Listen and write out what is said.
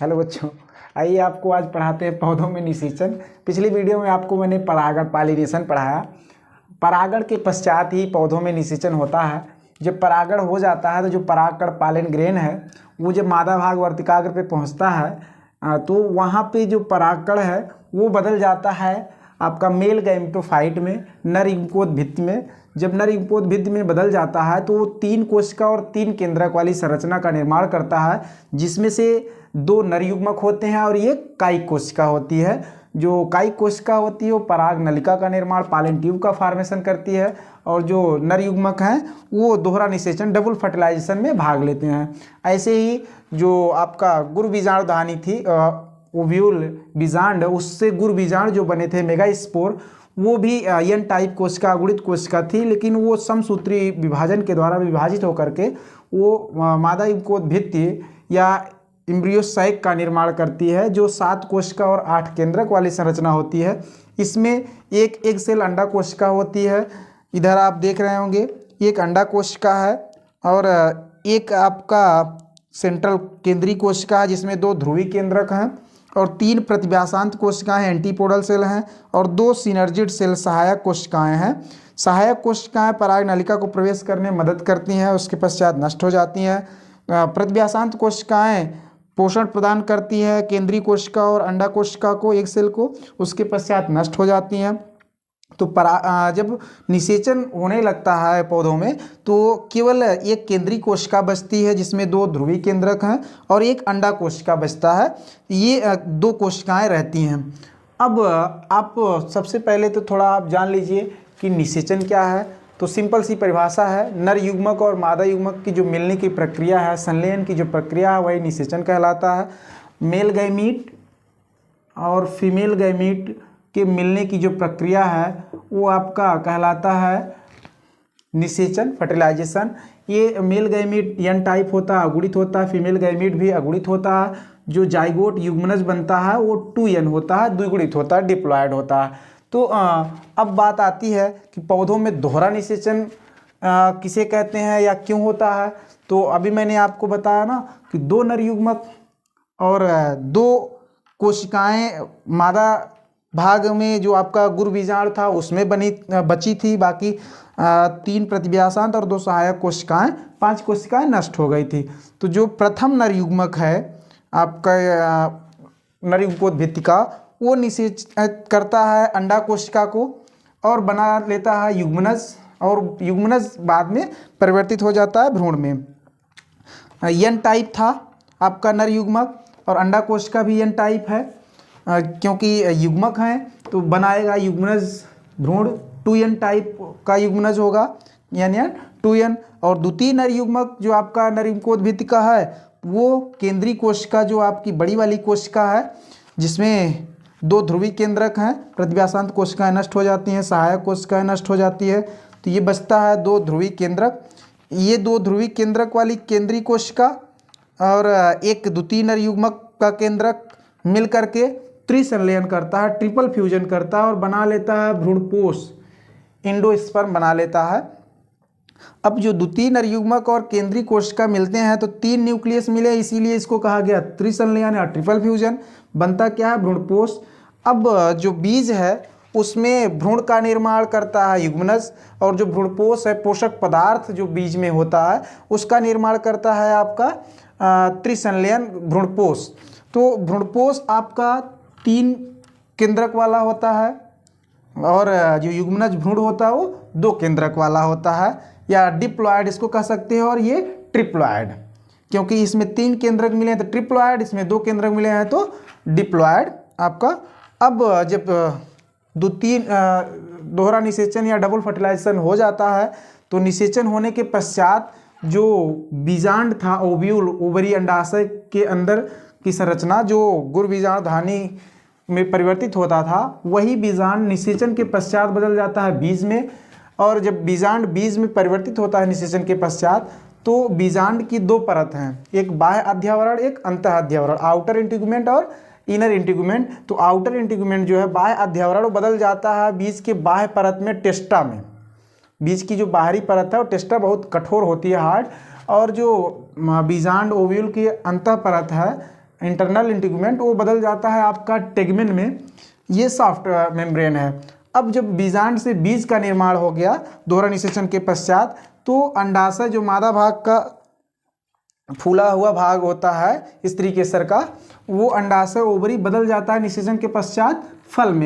Hello बच्चों, आइए आपको आज पढ़ाते हैं पौधों में निषेचन। पिछली वीडियो में आपको मैंने परागण पॉलिनेशन पढ़ाया। परागण के पश्चात ही पौधों में निषेचन होता है। जब परागण हो जाता है तो जो परागकण पॉलन ग्रेन है वो जब मादा भाग वर्तिकाग्र पे पहुंचता है तो वहाँ पे जो परागकण है वो बदल जाता है आपका मेल गैमेटोफाइट में, नर युग्मकोद्भिद में। जब नर युग्मकोद्भिद में बदल जाता है तो वो 3 कोशिका और 3 केंद्रक वाली संरचना का निर्माण करता है, जिसमें से 2 नर युग्मक होते हैं और एक कायिक कोशिका होती है। जो कायिक कोशिका होती है वो पराग नलिका का निर्माण, पॉलन ट्यूब का फॉर्मेशन करती है, और जो नर युग्मक हैं वो दोहरा निषेचन, डबल फर्टिलाइजेशन में भाग लेते हैं। ऐसे ही जो आपका गुरु बीजाणुधानी थी ओव्यूल बीजांड, उससे गुरु बीजाणु जो बने थे मेगास्पोर, वो भी एन टाइप कोशिका, अगुणित कोशिका थी, लेकिन वो समसूत्री विभाजन के द्वारा विभाजित होकर के वो मादा युग्मकोद्भिद या एम्ब्रियोसाइक का निर्माण करती है, जो 7 कोशिका और 8 केंद्रक वाली संरचना होती है। इसमें एक एग सेल अंडा कोशिका होती है, इधर आप देख रहे होंगे एक अंडा कोशिका है, और एक आपका सेंट्रल केंद्रीय कोशिका है जिसमें 2 ध्रुवी केंद्रक हैं, और 3 प्रतिव्यासांत कोशिकाएं एंटीपोडल सेल हैं, और 2 सिनर्जिड सेल सहायक कोशिकाएं हैं। सहायक कोशिकाएं पराग नलिका को प्रवेश करने में मदद करती हैं, उसके पश्चात नष्ट हो जाती हैं। प्रतिव्यासांत कोशिकाएं पोषण प्रदान करती है केंद्रीय कोशिका और अंडा कोशिका को, एक सेल को, उसके पश्चात नष्ट हो जाती हैं। तो जब निषेचन होने लगता है पौधों में तो केवल एक केंद्रीय कोशिका बचती है जिसमें 2 ध्रुवीय केंद्रक हैं, और एक अंडा कोशिका बचता है। ये 2 कोशिकाएं रहती हैं। अब आप सबसे पहले तो थोड़ा आप जान लीजिए कि निषेचन क्या है। तो सिंपल सी परिभाषा है, नर युग्मक और मादा युग्मक की जो मिलने की प्रक्रिया है, संलयन की जो प्रक्रिया है, वही निषेचन कहलाता है। मेल गैमीट और फीमेल गैमीट के मिलने की जो प्रक्रिया है वो आपका कहलाता है निषेचन, फर्टिलाइजेशन। ये मेल गैमीट एन टाइप होता है, अगुणित होता है, फीमेल गैमीट भी अगुणित होता है। जो जाइगोट युग्मनज बनता है वो 2n होता है, द्विगुणित होता है, डिप्लॉयड होता है। तो अब बात आती है कि पौधों में दोहरा निषेचन किसे कहते हैं या क्यों होता है। तो अभी मैंने आपको बताया ना कि 2 नर युग्मक और 2 कोशिकाएं मादा भाग में जो आपका गुरु बीजाणु था उसमें बची थी, बाकी 3 प्रतिव्यासांत और 2 सहायक कोशिकाएं, 5 कोशिकाएं नष्ट हो गई थी। तो जो प्रथम नर युग्मक है आपका नर युग्मकोद्भिद का, वो निषेचन करता है अंडा कोशिका को और बना लेता है युग्मनज, और युग्मनज बाद में परिवर्तित हो जाता है भ्रूण में। एन टाइप था आपका नर युग्मक, और अंडा कोशिका भी एन टाइप है, क्योंकि युग्मक हैं तो बनाएगा युग्मनज भ्रूण। 2n टाइप का युग्मनज होगा, यानी 2n। और द्वितीय नर युग्मक जो आपका नर युग्मकोद्भिद का है वो केंद्रीय कोशिका, जो आपकी बड़ी वाली कोशिका है जिसमें 2 ध्रुवीय केंद्रक हैं, प्रतिव्यासांत कोशिकाएं नष्ट हो जाती हैं, सहायक कोशिकाएं नष्ट हो जाती है, तो ये बचता है 2 ध्रुवीय केंद्रक। ये 2 ध्रुवीय केंद्रक वाली केंद्रीय कोशिका और एक द्वितीय नर युग्मक का केंद्रक मिल करके त्रिसंलयन करता है, ट्रिपल फ्यूजन करता है और बना लेता है भ्रूणपोष, इंडोस्पर्म बना लेता है। अब जो द्वितीय नर युग्मक और केंद्रीय कोशिका मिलते हैं तो 3 न्यूक्लियस मिले, इसीलिए इसको कहा गया त्रिसंलयन या ट्रिपल फ्यूजन। बनता क्या है? भ्रूणपोष। अब जो बीज है उसमें भ्रूण का निर्माण करता है युग्मनज, और जो भ्रूणपोष है, पोषक पदार्थ जो बीज में होता है उसका निर्माण करता है आपका त्रिसंलयन भ्रूणपोष। तो भ्रूणपोष आपका 3 केंद्रक वाला होता है, और जो युग्मनज भ्रूण होता है वो 2 केंद्रक वाला होता है, या डिप्लॉयड इसको कह सकते हैं, और ये ट्रिप्लॉयड, क्योंकि इसमें 3 केंद्रक मिले हैं तो ट्रिप्लॉयड, इसमें 2 केंद्रक मिले हैं तो डिप्लॉयड आपका। अब जब द्वितीय दोहरा निषेचन या डबल फर्टिलाइजेशन हो जाता है तो निषेचन होने के पश्चात जो बीजांड था, ओव्यूल, ओवरी, अंडाशय के अंदर की संरचना जो गुरु बीजाणुधानी में परिवर्तित होता था, वही बीजांड निषेचन के पश्चात बदल जाता है बीज में। और जब बीजांड बीज में परिवर्तित होता है निषेचन के पश्चात, तो बीजांड की 2 परत हैं, एक बाह्य अध्यावरण, एक अंतः अध्यावरण, आउटर इंटीगुमेंट और इनर इंटीगुमेंट। तो आउटर इंटीगुमेंट जो है बाह्य अध्यावरण बदल जाता है बीज के बाह्य परत में, टेस्टा में। बीज की जो बाहरी परत है वो टेस्टा बहुत कठोर होती है, हार्ड, और जो बीजांड ओव्यूल की अंतः परत है इंटरनल इंटीग्यूमेंट वो बदल जाता है आपका टेगमेन में, ये सॉफ्ट मेम्ब्रेन है। अब जब बीजांड से बीज का निर्माण हो गया दोहरा निषेचन के पश्चात, तो अंडाशय जो मादा भाग का फूला हुआ भाग होता है स्त्री केसर का, वो अंडाशय ओवरी बदल जाता है निषेचन के पश्चात फल में।